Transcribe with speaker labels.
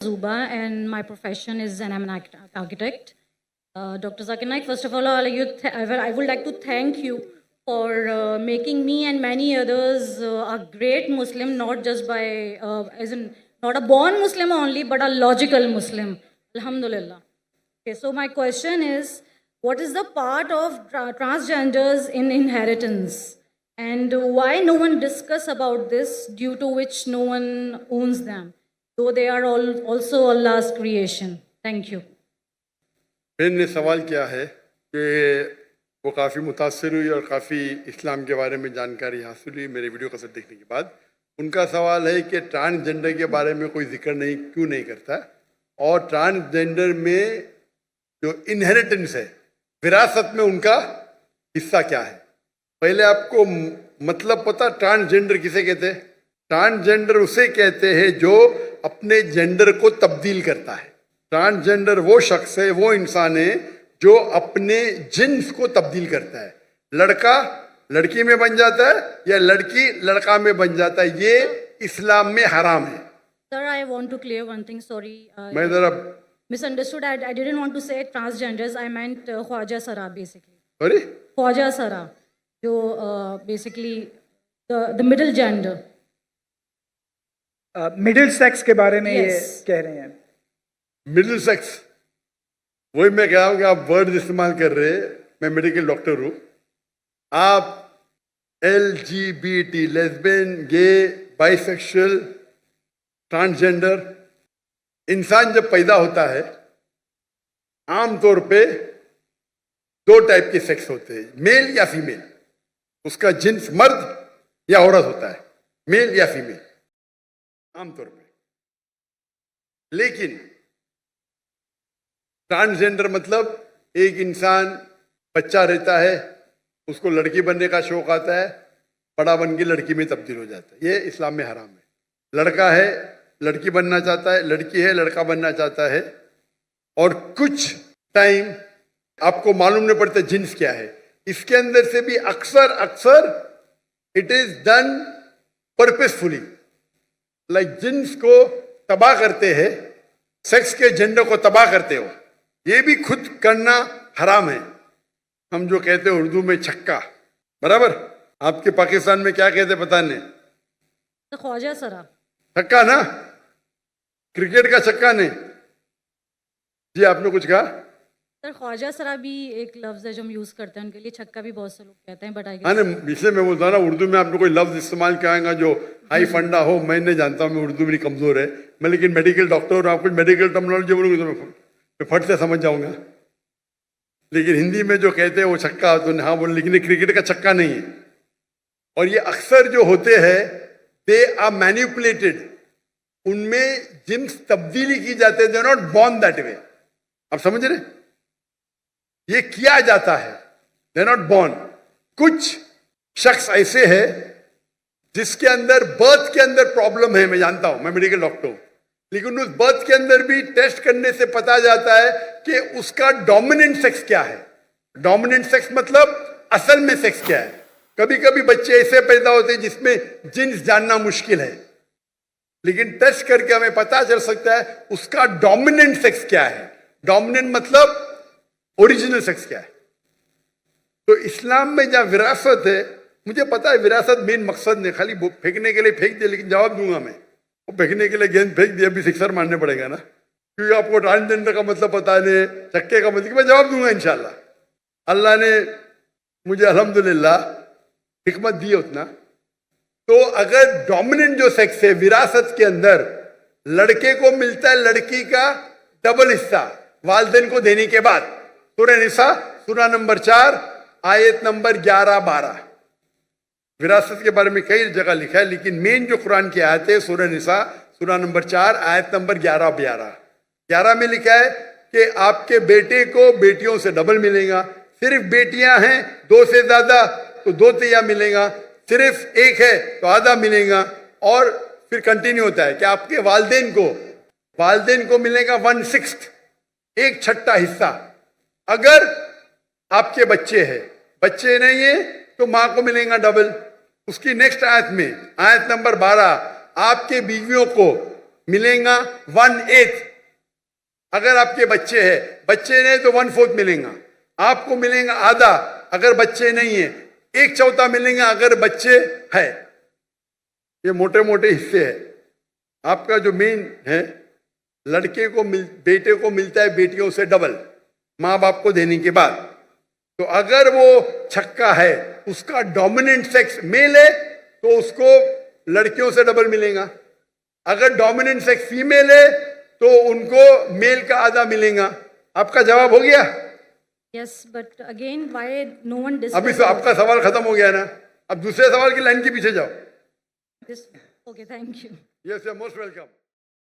Speaker 1: Zuba, and my profession is I'm an architect. Dr. Zakir Naik, first of all, I would like to thank you for making me and many others a great Muslim, not just by, as in, not a born Muslim only, but a logical Muslim. Alhamdulillah. Okay, so my question is, what is the part of transgenders in inheritance? And why no one discuss about this, due to which no one owns them, though they are all also Allah's creation? Thank you.
Speaker 2: बहन ने सवाल किया है कि वो काफ़ी मुतासर हुई और काफ़ी इस्लाम के बारे में जानकारी हासिल हुई मेरे वीडियो कैसेट देखने के बाद। उनका सवाल है कि ट्रांसजेंडर के बारे में कोई जिक्र क्यों नहीं करता, और ट्रांसजेंडर में जो इनहेरिटेंस है, विरासत में उनका हिस्सा क्या है। पहले आपको मतलब पता ट्रांसजेंडर किसे कहते हैं? ट्रांसजेंडर उसे कहते हैं जो अपने जेंडर को तब्दील करता है। ट्रांसजेंडर वो शख्स है, वो इंसान है जो अपने जिन्स को तब्दील करता है। लड़का लड़की में बन जाता है या लड़की लड़का में बन जाता है, ये इस्लाम में हराम है।
Speaker 1: Sir, I want to clear one thing. Sorry,
Speaker 2: मैं जरा
Speaker 1: misunderstood. I didn't want to say transgenders. I meant Khwaja Sara basically.
Speaker 2: Sorry,
Speaker 1: Khwaja Sara, जो basically the middle gender.
Speaker 3: Middle sex के बारे में
Speaker 1: Yes.
Speaker 3: ये कह रहे हैं।
Speaker 2: मिडिल सेक्स, वही मैं कह रहा हूँ कि आप वर्ड इस्तेमाल कर रहे हैं। मैं मेडिकल डॉक्टर हूँ। आप LGBT, लेस्बियन, गे, बाइसेक्सुअल, ट्रांसजेंडर, इंसान जब पैदा होता है आमतौर पे दो टाइप के सेक्स होते हैं, मेल या फीमेल। उसका जिन्स मर्द या औरत होता है, मेल या फीमेल आमतौर पे। लेकिन ट्रांसजेंडर मतलब एक इंसान बच्चा रहता है, उसको लड़की बनने का शौक आता है, बड़ा बन के लड़की में तब्दील हो जाता है। ये इस्लाम में हराम है। लड़का है लड़की बनना चाहता है, लड़की है लड़का बनना चाहता है, और कुछ टाइम आपको मालूम नहीं पड़ता जिन्स क्या है। इसके अंदर से भी अक्सर it is done purposefully, like jeans को तबाह करते हैं, सेक्स के जेंडर को तबाह करते हो, ये भी खुद करना हराम है। हम जो कहते हैं उर्दू में छक्का, बराबर। आपके पाकिस्तान में क्या कहते पता नहीं,
Speaker 1: तो ख्वाजा सरा,
Speaker 2: छक्का ना, क्रिकेट का छक्का नहीं। जी आपने कुछ कहा?
Speaker 1: सर ख्वाजा सरा भी एक लफ्ज है जो हम यूज करते हैं, उनके लिए छक्का भी बहुत से लोग कहते हैं, बट आई
Speaker 2: हाँ नहीं, इसलिए मैं बोलता हूँ ना, उर्दू में आपने कोई लफ्ज इस्तेमाल कराएगा जो हाई फंडा हो। मैं नहीं जानता हूँ, मैं उर्दू मेरी कमजोर है। मैं लेकिन मेडिकल डॉक्टर और आप कुछ मेडिकल टर्मिनोलॉजी बोलूँगी तो मैं फट से समझ जाऊंगा। लेकिन हिंदी में जो कहते हैं वो छक्का, तो हाँ बोल, लेकिन क्रिकेट का छक्का नहीं है। और ये अक्सर जो होते हैं दे आर मैनिपुलेटेड, उनमें जिन्स तब्दीली की जाते हैं, they are not born that way. आप समझ रहे? ये किया जाता है, दे आर नॉट बॉर्न। कुछ शख्स ऐसे है जिसके अंदर बर्थ के अंदर प्रॉब्लम है, मैं जानता हूं, मैं मेडिकल डॉक्टर हूं, लेकिन उस बर्थ के अंदर भी टेस्ट करने से पता जाता है कि उसका डोमिनेंट सेक्स क्या है। डोमिनेंट सेक्स मतलब असल में सेक्स क्या है। कभी कभी बच्चे ऐसे पैदा होते हैं जिसमें जिन्स जानना मुश्किल है, लेकिन टेस्ट करके हमें पता चल सकता है उसका डोमिनेंट सेक्स क्या है। डोमिनेंट मतलब ओरिजिनल सेक्स क्या है। तो इस्लाम में जहां विरासत है, मुझे पता है विरासत मेन मकसद नहीं, खाली फेंकने के लिए फेंक दे, लेकिन जवाब दूंगा मैं। वो फेंकने के लिए गेंद फेंक दिया, अभी सिक्सर मारने पड़ेगा ना, क्योंकि आपको ट्रांसजेंडर का मतलब पता नहीं, चक्के का मतलब, मैं जवाब दूंगा इंशाल्लाह। अल्लाह ने मुझे अल्हम्दुलिल्लाह हिकमत दी उतना। तो अगर डोमिनेंट जो सेक्स है विरासत के अंदर, लड़के को मिलता है लड़की का डबल हिस्सा वालिदैन को देने के बाद। सूरह निसा सूरह नंबर 4 आयत नंबर 11-12 विरासत के बारे में कई जगह लिखा है, लेकिन मेन जो कुरान की आयत है सूरह निसा सूरह नंबर 4 आयत नंबर 11-12। 11 में लिखा है कि आपके बेटे को बेटियों से डबल मिलेगा, सिर्फ बेटियां हैं 2 से ज्यादा तो 2 तिया मिलेगा, सिर्फ एक है तो आधा मिलेगा। और फिर कंटिन्यू होता है कि आपके वालिदैन को मिलेगा 1/6, 1/6 हिस्सा। अगर आपके बच्चे हैं, बच्चे नहीं है तो मां को मिलेगा डबल। उसकी नेक्स्ट आयत में आयत नंबर 12, आपके बीवियों को मिलेगा 1/8। अगर आपके बच्चे हैं, बच्चे नहीं तो 1/4 मिलेगा, आपको मिलेगा आधा अगर बच्चे नहीं है, 1/4 मिलेगा अगर बच्चे है। ये मोटे मोटे हिस्से हैं। आपका जो मेन है, लड़के को बेटे को मिलता है बेटियों से डबल माँ बाप को देने के बाद। तो अगर वो छक्का है, उसका डोमिनेंट सेक्स मेल है, तो उसको लड़कियों से डबल मिलेगा। अगर डोमिनेंट सेक्स फीमेल है तो उनको मेल का आधा मिलेगा। आपका जवाब हो गया?
Speaker 1: Yes, but again, why no one
Speaker 2: अभी
Speaker 1: discussed
Speaker 2: तो आपका सवाल खत्म हो गया ना। अब दूसरे सवाल की लाइन के पीछे जाओ।
Speaker 1: this? Okay, thank you.
Speaker 2: Yes, you are most welcome.